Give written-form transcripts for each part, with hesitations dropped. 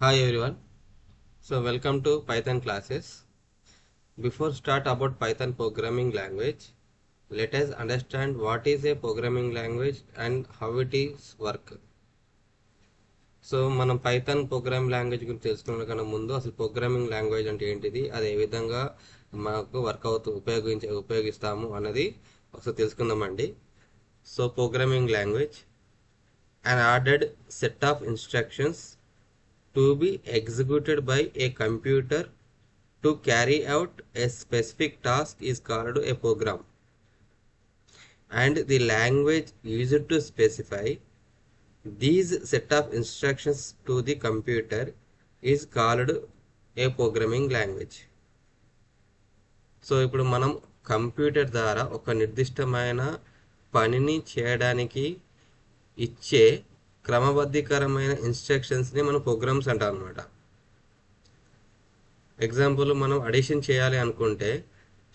Hi everyone. So welcome to Python classes. Before start about Python programming language, let us understand what is a programming language and how it is work. So మనం Python programming language గురించి తెలుసుకునే కన్నా ముందు అసలు programming language అంటే ఏంటిది, అది ఏ విధంగా మనకు వర్క్ ఉపయోగిస్తాము అన్నది ఒకసారి తెలుసుకుందామండి. So programming language an ordered set of instructions to be executed by a computer to carry out a specific task is called a program, and the language used to specify these set of instructions to the computer is called a programming language. So ఇప్పుడు మనం computer ద్వారా ఒక నిర్దిష్టమైన పనిని చేయడానికి ఇచ్చే క్రమబద్ధీకరమైన ఇన్స్ట్రక్షన్స్ని మనం programmes అంటాం అనమాట. ఎగ్జాంపుల్, మనం అడిషన్ చేయాలి అనుకుంటే,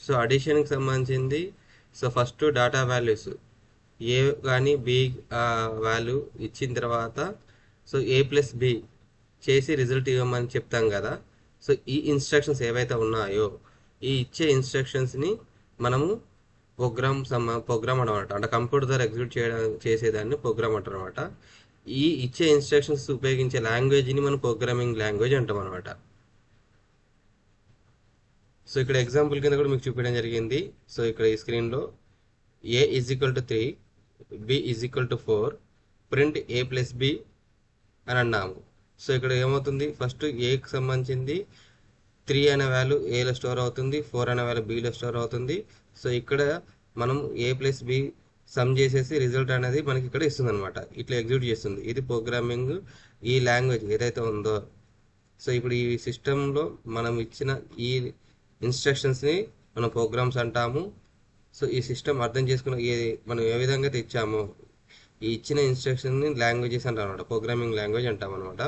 సో అడిషన్కి సంబంధించింది, సో ఫస్ట్ డేటా వాల్యూస్ ఏ కానీ బి వాల్యూ ఇచ్చిన తర్వాత సో ఏ ప్లస్ బి చేసి రిజల్ట్ ఇవ్వమని చెప్తాం కదా. సో ఈ ఇన్స్ట్రక్షన్స్ ఏవైతే ఉన్నాయో ఈ ఇచ్చే ఇన్స్ట్రక్షన్స్ని మనము ప్రోగ్రామ్ అనమాట. అంటే కంప్యూటర్ ద్వారా ఎగ్జిక్యూట్ చేసేదాన్ని ప్రోగ్రామ్ అంటారు అనమాట. ఈ ఇచ్చే ఇన్స్ట్రక్షన్స్ ఉపయోగించే లాంగ్వేజ్ని మనం ప్రోగ్రామింగ్ లాంగ్వేజ్ అంటాం అనమాట. సో ఇక్కడ ఎగ్జాంపుల్ కింద కూడా మీకు చూపించడం జరిగింది. సో ఇక్కడ ఈ స్క్రీన్లో A is equal to 3, B is equal to 4, print A plus B అని అన్నాము. సో ఇక్కడ ఏమవుతుంది, ఫస్ట్ ఏకి సంబంధించింది 3 అనే వాల్యూ ఏలో స్టోర్ అవుతుంది, 4 అనే వాల్యూ బిలో స్టోర్ అవుతుంది. సో ఇక్కడ మనం ఏ ప్లస్ బి సమ్ చేసేసి రిజల్ట్ అనేది మనకి ఇక్కడ ఇస్తుంది అనమాట. ఇట్లా ఎగ్జిక్యూట్ చేస్తుంది. ఇది ప్రోగ్రామింగ్ ఈ లాంగ్వేజ్ ఏదైతే ఉందో. సో ఇప్పుడు ఈ సిస్టంలో మనం ఇచ్చిన ఈ ఇన్స్ట్రక్షన్స్ని మనం ప్రోగ్రామ్స్ అంటాము. సో ఈ సిస్టమ్ అర్థం చేసుకున్న మనం ఏ విధంగా తెచ్చామో ఈ ఇచ్చిన ఇన్స్ట్రక్షన్ని లాంగ్వేజెస్ అంటాం అనమాట, ప్రోగ్రామింగ్ లాంగ్వేజ్ అంటాం అనమాట.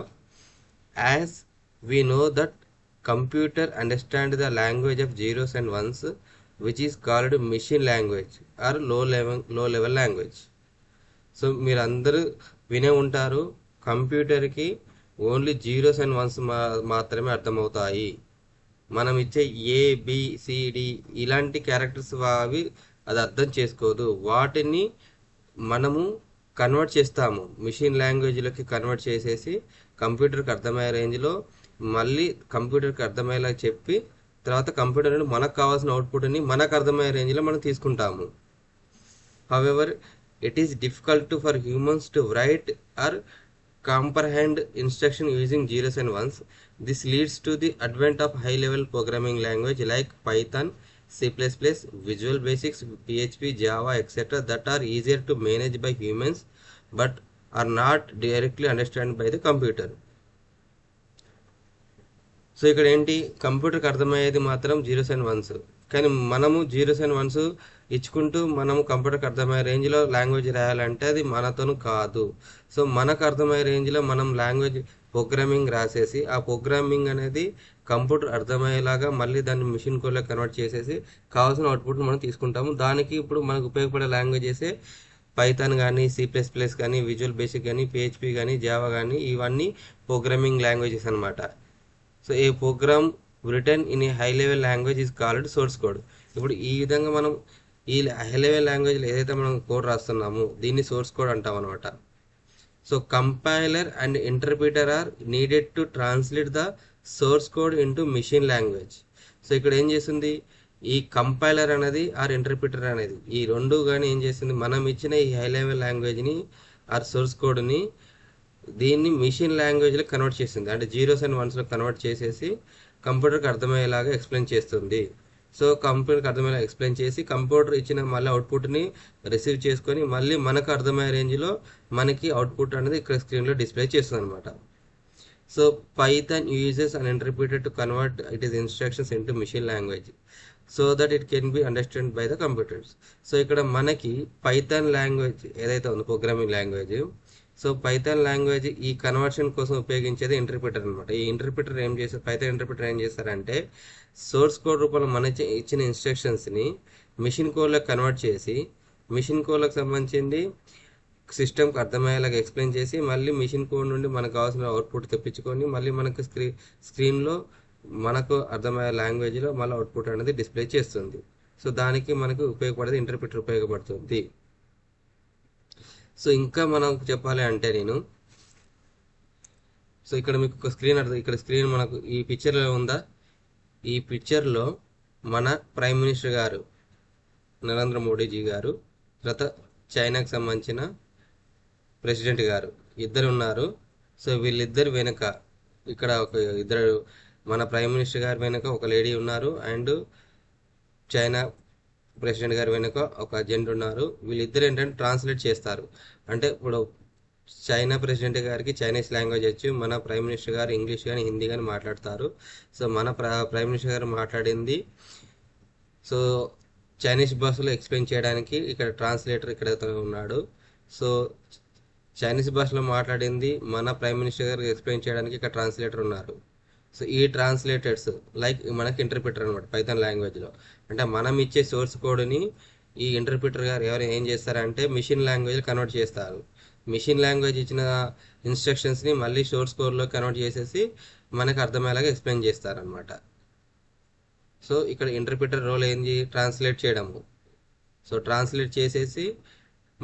As we know that computer understand the language of zeros and ones, which is called machine language or low level language. So మీరు అందరూ వినే ఉంటారు, కంప్యూటర్కి ఓన్లీ జీరోస్ అండ్ వన్స్ మాత్రమే అర్థమవుతాయి. మనం ఇచ్చే ఏబిసిడి ఇలాంటి క్యారెక్టర్స్ అవి అది అర్థం చేసుకోదు. వాటిని మనము కన్వర్ట్ చేస్తాము, మిషన్ లాంగ్వేజ్లోకి కన్వర్ట్ చేసేసి కంప్యూటర్కి అర్థమయ్యే రేంజ్లో మళ్ళీ కంప్యూటర్కి అర్థమయ్యేలా చెప్పి తర్వాత కంప్యూటర్ నుండి మనకు కావాల్సిన అవుట్పుట్ని మనకు అర్థమయ్యే రేంజ్లో మనం తీసుకుంటాము. However it is difficult for humans to right are comprehend instruction using zeros and ones. This leads to the advent of high level programming language like Python, C++, Visual Basics, PHP, Java, etc. that are easier to manage by humans but are not directly understood by the computer. So ఇక్కడ ఏంటి, కంప్యూటర్కి అర్థమయ్యేది మాత్రం zeros and once, కానీ మనము zeros and once ఇచ్చుకుంటూ మనము కంప్యూటర్కి అర్థమయ్యే రేంజ్లో లాంగ్వేజ్ రాయాలంటే అది మనతోను కాదు. సో మనకు అర్థమయ్యే రేంజ్లో మనం లాంగ్వేజ్ ప్రోగ్రామింగ్ రాసేసి ఆ ప్రోగ్రామింగ్ అనేది కంప్యూటర్ అర్థమయ్యేలాగా మళ్ళీ దాన్ని మిషన్ కోడ్లో కన్వర్ట్ చేసేసి కావాల్సిన అవుట్పుట్ మనం తీసుకుంటాము. దానికి ఇప్పుడు మనకు ఉపయోగపడే లాంగ్వేజెసే పైథాన్ కానీ, C++ కానీ, విజువల్ బేసిక్ కానీ, PHP కానీ, జావా కానీ, ఇవన్నీ ప్రోగ్రామింగ్ లాంగ్వేజెస్ అనమాట. So a program written in a high level language is called source code. ఇప్పుడు ఈ విధంగా మనం ఈ హై లెవెల్ లాంగ్వేజ్లో ఏదైతే మనం కోడ్ రాస్తున్నామో దీన్ని సోర్స్ కోడ్ అంటాం అనమాట. So compiler and interpreter are needed to translate the source code into machine language. So ఇక్కడ ఏం చేస్తుంది, ఈ కంపైలర్ అనేది ఆర్ ఇంటర్ప్రిటర్ అనేది ఈ రెండు కానీ ఏం చేస్తుంది, మనం ఇచ్చిన ఈ హై లెవెల్ లాంగ్వేజ్ని ఆర్ సోర్స్ కోడ్ని దీన్ని మిషన్ లాంగ్వేజ్లో కన్వర్ట్ చేస్తుంది. అంటే జీరోస్ అండ్ వన్స్లో కన్వర్ట్ చేసేసి కంప్యూటర్కి అర్థమయ్యేలాగా ఎక్స్ప్లెయిన్ చేస్తుంది. సో కంప్యూటర్కి అర్థమయ్యేలా ఎక్స్ప్లెయిన్ చేసి కంప్యూటర్ ఇచ్చిన మళ్ళీ అవుట్పుట్ని రిసీవ్ చేసుకొని మళ్ళీ మనకు అర్థమయ్యే రేంజ్లో మనకి అవుట్పుట్ అనేది ఇక్కడ స్క్రీన్లో డిస్ప్లే చేస్తుంది అనమాట. So Python uses and interpreter to convert it is instructions into machine language so that it can be understand by the computers. So ఇక్కడ మనకి పైథాన్ లాంగ్వేజ్ ఏదైతే ఉందో programming language, so Python language ఈ conversion కోసం ఉపయోగించేది interpreter అనమాట. ఈ interpreter ఏం చేస్తారు, పైథాన్ ఇంటర్ప్రిటర్ ఏం చేస్తారంటే సోర్స్ కోడ్ రూపంలో మన ఇచ్చిన ఇన్స్ట్రక్షన్స్ని మిషన్ కోడ్లోకి కన్వర్ట్ చేసి మిషన్ కోడ్లకు సంబంధించింది సిస్టమ్కి అర్థమయ్యేలాగా ఎక్స్ప్లెయిన్ చేసి మళ్ళీ మిషన్ కోడ్ నుండి మనకు కావాల్సిన అవుట్పుట్ తెప్పించుకొని మళ్ళీ మనకు స్క్రీన్లో మనకు అర్థమయ్యే లాంగ్వేజ్లో మళ్ళీ అవుట్పుట్ అనేది డిస్ప్లే చేస్తుంది. సో దానికి మనకు ఉపయోగపడేది ఇంటర్ప్రిటర్ ఉపయోగపడుతుంది. సో ఇంకా మనం చెప్పాలి అంటే సో ఇక్కడ మీకు ఒక స్క్రీన్ ఇక్కడ స్క్రీన్ మనకు ఈ పిక్చర్లో ఉందా? ఈ పిక్చర్లో మన ప్రైమ్ మినిస్టర్ గారు నరేంద్ర మోడీజీ గారు, తర్వాత చైనాకి సంబంధించిన ప్రెసిడెంట్ గారు ఇద్దరు ఉన్నారు. సో వీళ్ళిద్దరు వెనుక ఇక్కడ ఒక ఇద్దరు, మన ప్రైమ్ మినిస్టర్ గారి వెనుక ఒక లేడీ ఉన్నారు అండ్ చైనా ప్రెసిడెంట్ గారి వెనుక ఒక జెంట్ ఉన్నారు. వీళ్ళిద్దరు ఏంటంటే ట్రాన్స్లేట్ చేస్తారు. అంటే ఇప్పుడు చైనా ప్రెసిడెంట్ గారికి చైనీస్ లాంగ్వేజ్ వచ్చు, మన ప్రైమ్ మినిస్టర్ గారు ఇంగ్లీష్ కానీ హిందీ కానీ మాట్లాడతారు. సో మన ప్రైమ్ మినిస్టర్ గారు మాట్లాడింది సో చైనీస్ భాషలో ఎక్స్ప్లెయిన్ చేయడానికి ఇక్కడ ట్రాన్స్లేటర్ ఇక్కడ ఉన్నాడు. సో చైనీస్ భాషలో మాట్లాడింది మన ప్రైమ్ మినిస్టర్ గారికి ఎక్స్ప్లెయిన్ చేయడానికి ఇక్కడ ట్రాన్స్లేటర్ ఉన్నారు. సో ఈ ట్రాన్స్లేటర్స్ లైక్ మనకి ఇంటర్ప్రిటర్ అనమాట పైథాన్ లాంగ్వేజ్లో. అంటే మనం ఇచ్చే సోర్స్ కోడ్ని ఈ ఇంటర్ప్రిటర్ గారు ఎవరు ఏం చేస్తారంటే మిషన్ లాంగ్వేజ్ కన్వర్ట్ చేస్తారు. మిషన్ లాంగ్వేజ్ ఇచ్చిన ఇన్స్ట్రక్షన్స్ని మళ్ళీ సోర్స్ కోడ్లో కన్వర్ట్ చేసేసి మనకు అర్థమయ్యేలాగా ఎక్స్ప్లెయిన్ చేస్తారనమాట. సో ఇక్కడ ఇంటర్ప్రిటర్ రోల్ ఏంది? ట్రాన్స్లేట్ చేయడము. సో ట్రాన్స్లేట్ చేసేసి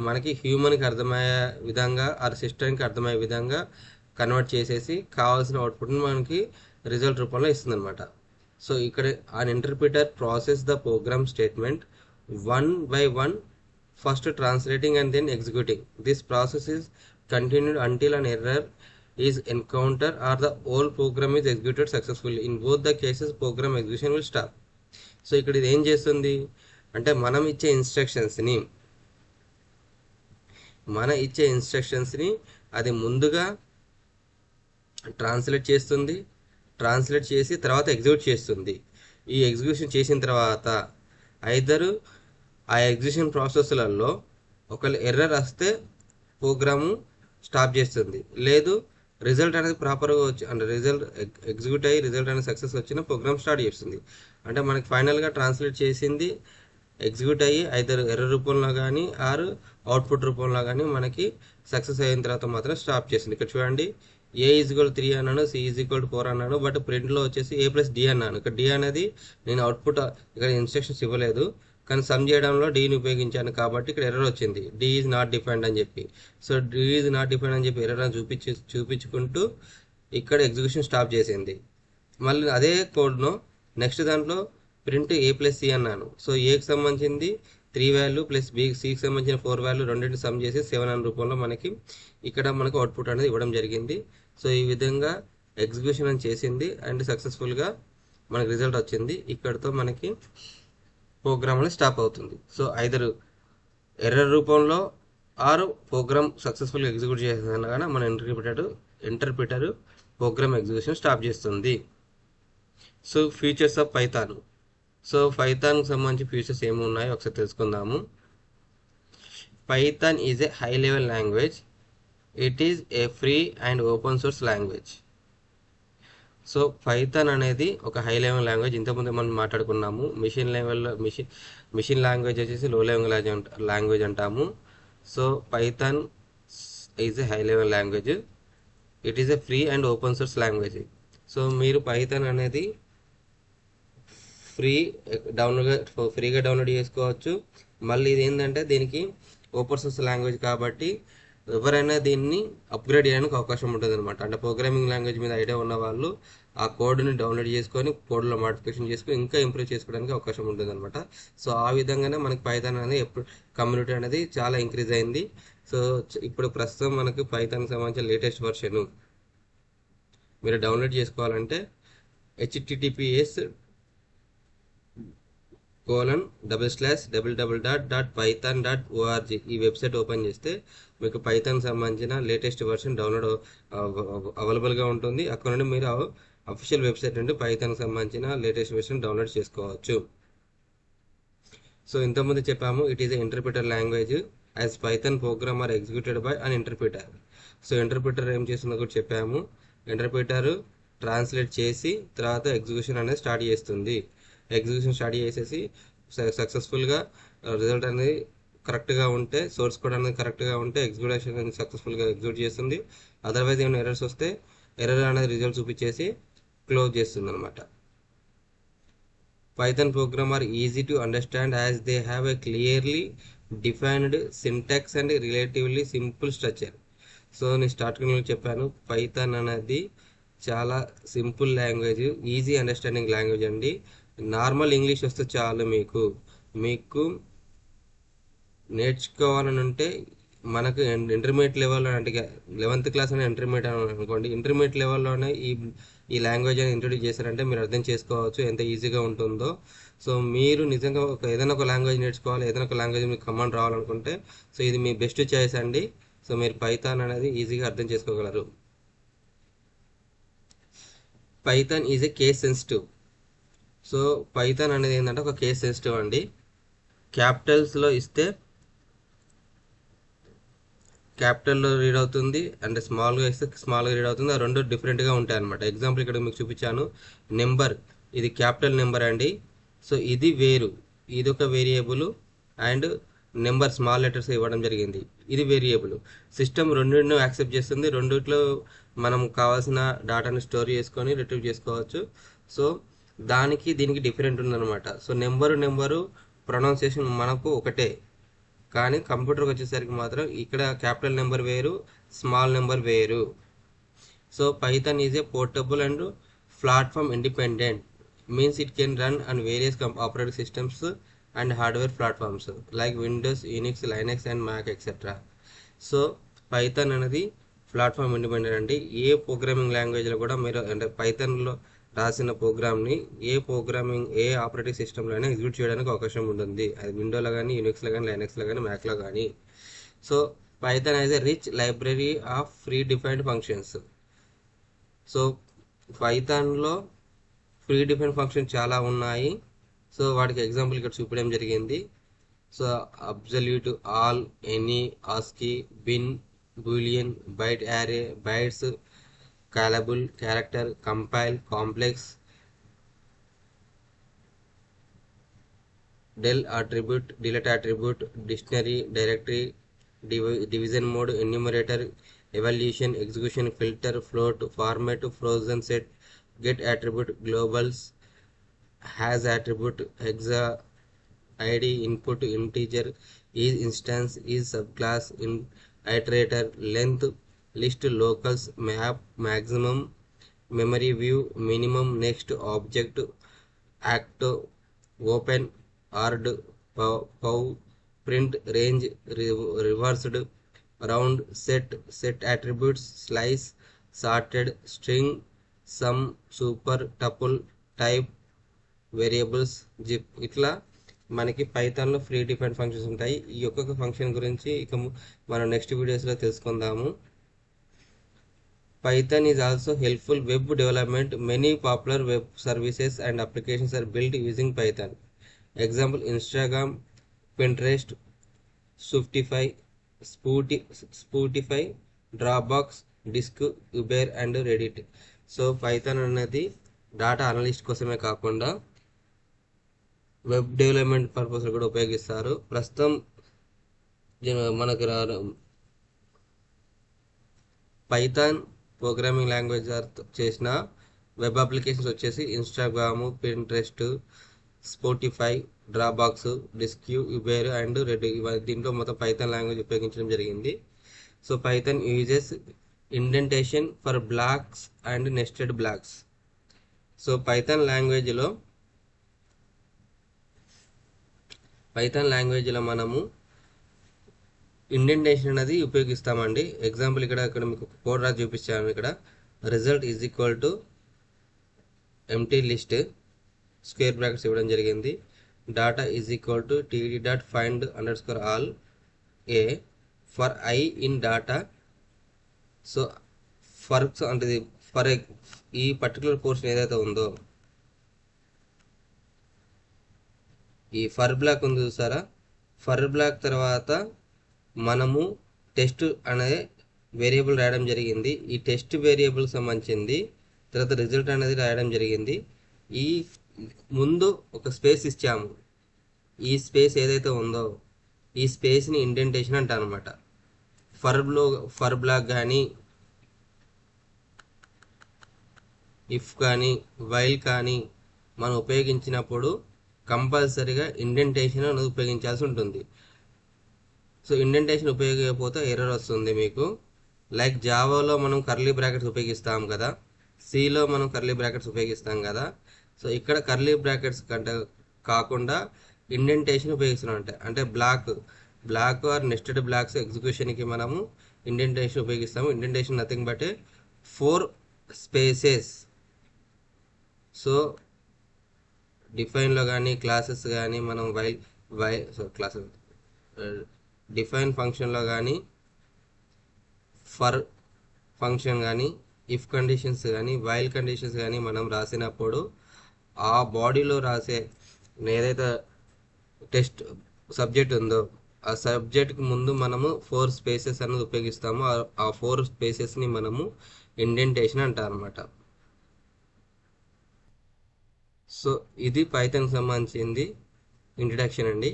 మనకి హ్యూమన్కి అర్థమయ్యే విధంగా ఆర్ సిస్టమ్కి అర్థమయ్యే విధంగా కన్వర్ట్ చేసేసి కావాల్సిన అవుట్పుట్ని మనకి రిజల్ట్ రూపంలో ఇస్తుంది అనమాట. సో ఇక్కడ an interpreter process the program statement one by one, first translating and then executing. This process is continued until an error is encountered or the whole program is executed successfully. In both the cases program execution will stop. So ఇక్కడ ఇది ఏం చేస్తుంది అంటే మనం ఇచ్చే ఇన్స్ట్రక్షన్స్ని అది ముందుగా translate చేస్తుంది. ట్రాన్స్లేట్ చేసి తర్వాత ఎగ్జిక్యూట్ చేస్తుంది. ఈ ఎగ్జిక్యూషన్ చేసిన తర్వాత ఐదరు ఆ ఎగ్జిక్యూషన్ ప్రాసెస్లలో ఒకవేళ ఎర్రర్ వస్తే ప్రోగ్రాము స్టాప్ చేస్తుంది, లేదు రిజల్ట్ అనేది ప్రాపర్గా వచ్చి అంటే రిజల్ట్ ఎగ్జిక్యూట్ అయ్యి రిజల్ట్ అనేది సక్సెస్ వచ్చిన ప్రోగ్రామ్ స్టార్ట్ చేస్తుంది. అంటే మనకి ఫైనల్గా ట్రాన్స్లేట్ చేసింది ఎగ్జిక్యూట్ అయ్యి ఐదరు ఎర్రర్ రూపంలో కానీ ఆరు అవుట్పుట్ రూపంలో కానీ మనకి సక్సెస్ అయిన తర్వాత మాత్రం స్టాప్ చేసింది. ఇక్కడ చూడండి, A = 3 అన్నాను, C = 4 అన్నాను, బట్ ప్రింట్లో వచ్చేసి A+D అన్నాను. ఇక్కడ D అనేది నేను అవుట్పుట్ ఇక్కడ ఇన్స్ట్రక్షన్స్ ఇవ్వలేదు కానీ సమ్ చేయడంలో డీని ఉపయోగించాను కాబట్టి ఇక్కడ ఎర్రర్ వచ్చింది, D ఈజ్ నాట్ డిఫైన్డ్ అని చెప్పి. So D is not defined అని చెప్పి ఎర్రర్ అని చూపించుకుంటూ ఇక్కడ ఎగ్జిక్యూషన్ స్టాప్ చేసింది. మళ్ళీ అదే కోడ్ను నెక్స్ట్ దాంట్లో ప్రింట్ A+C అన్నాను. సో ఏకి సంబంధించింది 3 వాల్యూ ప్లస్ సికి సంబంధించిన 4 వాల్యూ రెండింటిని సమ్ చేసి 7 అనే రూపంలో మనకి ఇక్కడ మనకు అవుట్పుట్ అనేది ఇవ్వడం జరిగింది. సో ఈ విధంగా ఎగ్జిక్యూషన్ అని చేసింది అండ్ సక్సెస్ఫుల్గా మనకి రిజల్ట్ వచ్చింది. ఇక్కడతో మనకి ప్రోగ్రామ్ అనేది స్టాప్ అవుతుంది. సో ఐదరు ఎర్రర్ రూపంలో ఆరు ప్రోగ్రామ్ సక్సెస్ఫుల్గా ఎగ్జిక్యూట్ చేసిన కానీ మన ఇంటర్ప్రిటర్ ప్రోగ్రామ్ ఎగ్జిక్యూషన్ స్టాప్ చేస్తుంది. So features of Python. So పైథాన్కి సంబంధించి ఫీచర్స్ ఏమి ఉన్నాయో ఒకసారి తెలుసుకుందాము. Python is a high level language. It is a free and open source language. So Python అనేది ఒక హై లెవెల్ లాంగ్వేజ్. ఇంతకుముందు మనం మాట్లాడుకున్నాము. మిషన్ లాంగ్వేజ్ వచ్చేసి లో లెవెల్ లాంగ్వేజ్ అంటాము. So Python is a high level language. It is a free and open source language. So మీరు Python అనేది ఫ్రీగా డౌన్లోడ్ చేసుకోవచ్చు. మళ్ళీ ఇది ఏంటంటే దీనికి ఓపెన్ సోర్స్ లాంగ్వేజ్ కాబట్టి ఎవరైనా దీన్ని అప్గ్రేడ్ చేయడానికి అవకాశం ఉంటుంది అనమాట. అంటే ప్రోగ్రామింగ్ లాంగ్వేజ్ మీద ఐడియా ఉన్న వాళ్ళు ఆ కోడ్ని డౌన్లోడ్ చేసుకొని కోడ్లో మోడిఫికేషన్ చేసుకొని ఇంకా ఇంప్రూవ్ చేసుకోవడానికి అవకాశం ఉంటుంది అనమాట. సో ఆ విధంగానే మనకి పైథాన్ అనేది కమ్యూనిటీ అనేది చాలా ఇంక్రీజ్ అయింది. సో ఇప్పుడు ప్రస్తుతం మనకి పైథాన్కి సంబంధించిన లేటెస్ట్ వర్షన్ మీరు డౌన్లోడ్ చేసుకోవాలంటే https://www.python.org ఈ వెబ్సైట్ ఓపెన్ చేస్తే మీకు పైథాన్ సంబంధించిన లేటెస్ట్ వర్షన్ డౌన్లోడ్ అవైలబుల్గా ఉంటుంది. అక్కడ నుండి మీరు అఫీషియల్ వెబ్సైట్ నుండి పైథాన్కి సంబంధించిన లేటెస్ట్ వర్షన్ డౌన్లోడ్ చేసుకోవచ్చు. సో ఇంతకుముందు చెప్పాము, it is a interpreter language as Python program are executed by an interpreter. So interpreter ఏం చేస్తుందో కూడా చెప్పాము. ఇంటర్ప్రిటర్ ట్రాన్స్లేట్ చేసి తర్వాత ఎగ్జిక్యూషన్ అనేది స్టార్ట్ చేస్తుంది. ఎగ్జిక్యూషన్ స్టార్ట్ చేసేసి సక్సెస్ఫుల్గా రిజల్ట్ అనేది కరెక్ట్గా ఉంటే, సోర్స్ కోడ్ అనేది కరెక్ట్గా ఉంటే ఎగ్జిక్యూషన్ అనేది సక్సెస్ఫుల్గా ఎగ్జిక్యూట్ చేస్తుంది. అదర్వైజ్ ఏమైనా ఎర్రర్స్ వస్తే ఎర్రర్ అనేది రిజల్ట్ చూపించేసి క్లోజ్ చేస్తుంది అనమాట. Python program are easy to understand as they have a clearly defined syntax and relatively simple structure. So నేను స్టార్టింగ్లో చెప్పాను, పైథాన్ అనేది చాలా simple language, easy understanding language అండి. నార్మల్ ఇంగ్లీష్ వస్తే చాలు మీకు నేర్చుకోవాలని ఉంటే మనకు ఇంటర్మీడియట్ లెవెల్లో, అంటే 11th క్లాస్ అని ఇంటర్మీడియట్ అనుకోండి, ఇంటర్మీడియట్ లెవెల్లోనే ఈ లాంగ్వేజ్ అని ఇంట్రొడ్యూస్ చేశారంటే మీరు అర్థం చేసుకోవచ్చు ఎంత ఈజీగా ఉంటుందో. సో మీరు నిజంగా ఏదైనా ఒక లాంగ్వేజ్ నేర్చుకోవాలి, ఏదైనా ఒక లాంగ్వేజ్ మీకు కమాండ్ రావాలనుకుంటే సో ఇది మీ బెస్ట్ చాయిస్ అండి. సో మీరు పైథాన్ అనేది ఈజీగా అర్థం చేసుకోగలరు. Python is A case sensitive. So Python అనేది ఏంటంటే ఒక కేస్ సెన్సిటివ్ అండి. క్యాపిటల్స్లో ఇస్తే క్యాపిటల్లో రీడ్ అవుతుంది, అండ్ స్మాల్గా ఇస్తే స్మాల్గా రీడ్ అవుతుంది. ఆ రెండు డిఫరెంట్గా ఉంటాయి అనమాట. ఎగ్జాంపుల్ ఇక్కడ మీకు చూపించాను, నెంబర్ ఇది క్యాపిటల్ నెంబర్ అండి. సో ఇది వేరు, ఇది ఒక variable, and number small letters ఇవ్వడం జరిగింది, ఇది వేరియబుల్. సిస్టమ్ రెండింటిని యాక్సెప్ట్ చేస్తుంది, రెండిట్లో మనం కావాల్సిన డేటాని స్టోర్ చేసుకొని రిట్రీవ్ చేసుకోవచ్చు. సో దానికి దీనికి డిఫరెంట్ ఉందన్నమాట. సో నెంబరు ప్రొనౌన్సియేషన్ మనకు ఒకటే, కానీ కంప్యూటర్కి వచ్చేసరికి మాత్రం ఇక్కడ క్యాపిటల్ నెంబర్ వేరు, స్మాల్ నెంబర్ వేరు. So Python is A portable and platform independent, means it can run on various operating systems and hardware platforms like Windows, Unix, Linux and Mac etc. So Python అనేది platform independent అండి. ఏ programming లాంగ్వేజ్లో కూడా మీరు అంటే పైథాన్లో రాసిన ప్రోగ్రామ్ని ఏ operating సిస్టంలో అయినా ఎగ్జిక్యూట్ చేయడానికి అవకాశం ఉంటుంది. అది విండోలో కానీ, యూనిక్స్లో కానీ, లైనక్స్లో కానీ, మ్యాక్లో కానీ. So Python has a rich library of free defined functions. So పైథాన్లో ఫ్రీ డిఫైన్ ఫంక్షన్ చాలా ఉన్నాయి. సో వాటికి ఎగ్జాంపుల్ ఇక్కడ చూపించడం జరిగింది. So absolute, all, any, ASCII, bin, Boolean, byte array, bytes, callable, character, compile, complex, del attribute, delete attribute, dictionary, directory, division mod, enumerator, evaluation, execution, filter, float, format, frozen set, get attribute, globals, has attribute, hexa, id, input, integer, is instance, is subclass, iterator, length, list, locals, map, maximum, memory view, minimum, next, object, act, open, ard, pow, print, range, reversed, round, set attributes, slice, sorted, string, some, super, tuple, type, variables, zip, ఇట్లా మనకి పైథాన్లో free defined functions ఉంటాయి. ఈ ఒక్కొక్క function గురించి ఇక మనం next వీడియోస్లో తెలుసుకుందాము. Python is also helpful web development. Many popular web services and applications are built using Python. Example Instagram, Pinterest, Swiftify, Spotify, Dropbox, Disqus, Uber and Reddit. So Python అనేది data analyst కోసమే కాకుండా web development పర్పస్లో కూడా ఉపయోగిస్తారు. ప్రస్తుతం మనకు Python programming language చేసిన web applications వచ్చేసి Instagram, Pinterest, Spotify, Dropbox, Disqus, Uber and Reddit. దీంట్లో మొత్తం పైథాన్ లాంగ్వేజ్ ఉపయోగించడం జరిగింది. So Python uses indentation for blocks and nested blocks. So Python లాంగ్వేజ్లో మనము ఇండెంటేషన్ అనేది ఉపయోగిస్తామండి. ఎగ్జాంపుల్ ఇక్కడ మీకు కోడ్ రాసి చూపించాను. ఇక్కడ result is equal to empty list, square brackets ఇవ్వడం జరిగింది. Data is equal to td dot find underscore all A for I in data. So అంటే ఈ పర్టికులర్ పోర్షన్ ఏదైతే ఉందో, ఈ ఫర్ బ్లాక్ ఉంది చూసారా, ఫర్ బ్లాక్ తర్వాత మనము టెస్ట్ అనే వేరియబుల్ రాయడం జరిగింది. ఈ టెస్ట్ వేరియబుల్ సంబంధించింది. తర్వాత రిజల్ట్ అనేది రాయడం జరిగింది. ఈ ముందు ఒక స్పేస్ ఇచ్చాము. ఈ స్పేస్ ఏదైతే ఉందో ఈ స్పేస్ని ఇండెంటేషన్ అంటారు అనమాట. ఫర్ బ్లాక్ కానీ ఇఫ్ కానీ వైల్ కానీ మనం ఉపయోగించినప్పుడు కంపల్సరీగా ఇండెంటేషన్ అనేది ఉపయోగించాల్సి ఉంటుంది. సో ఇండెంటేషన్ ఉపయోగించకపోతే ఎర్రర్ వస్తుంది మీకు. లైక్ జావాలో మనం కర్లీ బ్రాకెట్స్ ఉపయోగిస్తాం కదా, సిలో మనం కర్లీ బ్రాకెట్స్ ఉపయోగిస్తాం కదా. సో ఇక్కడ కర్లీ బ్రాకెట్స్ కంటే కాకుండా ఇండెంటేషన్ ఉపయోగిస్తున్నాం. అంటే బ్లాక్ ఆర్ నెస్టెడ్ బ్లాక్స్ ఎగ్జిక్యూషన్కి మనము ఇండెంటేషన్ ఉపయోగిస్తాము. Indentation nothing but 4 spaces. So డిఫైన్లో కానీ క్లాసెస్ కానీ మనం క్లాసెస్ డిఫైన్ ఫంక్షన్లో కానీ ఫర్ ఫంక్షన్ కానీ ఇఫ్ కండిషన్స్ కానీ వైల్ కండిషన్స్ కానీ మనం రాసినప్పుడు ఆ బాడీలో రాసే ఏదైతే టెస్ట్ సబ్జెక్ట్ ఉందో ఆ సబ్జెక్ట్కి ముందు మనము 4 స్పేసెస్ అనేది ఉపయోగిస్తాము. ఆ 4 స్పేసెస్ని మనము ఇండెంటేషన్ అంటారనమాట. సో ఇది పైథాన్కి సంబంధించింది ఇంట్రడక్షన్ అండి.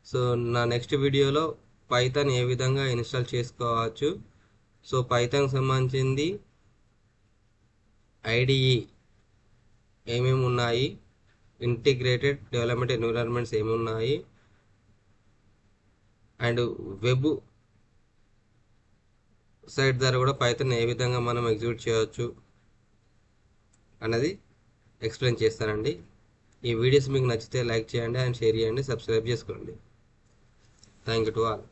సో నా నెక్స్ట్ వీడియోలో పైథాన్ ఏ విధంగా ఇన్స్టాల్ చేసుకోవచ్చు, సో పైథాన్కి సంబంధించింది ఐడిఈ ఏమేమి ఉన్నాయి, ఇంటిగ్రేటెడ్ డెవలప్మెంట్ ఎన్విరాన్మెంట్స్ ఏమున్నాయి, అండ్ వెబ్ సైట్ ద్వారా కూడా పైథాన్ ఏ విధంగా మనం ఎగ్జిక్యూట్ చేయవచ్చు అన్నది ఎక్స్ప్లెయిన్ చేస్తానండి. ఈ వీడియోస్ మీకు నచ్చితే లైక్ చేయండి అండ్ షేర్ చేయండి, సబ్స్క్రైబ్ చేసుకోండి. Thank you to all.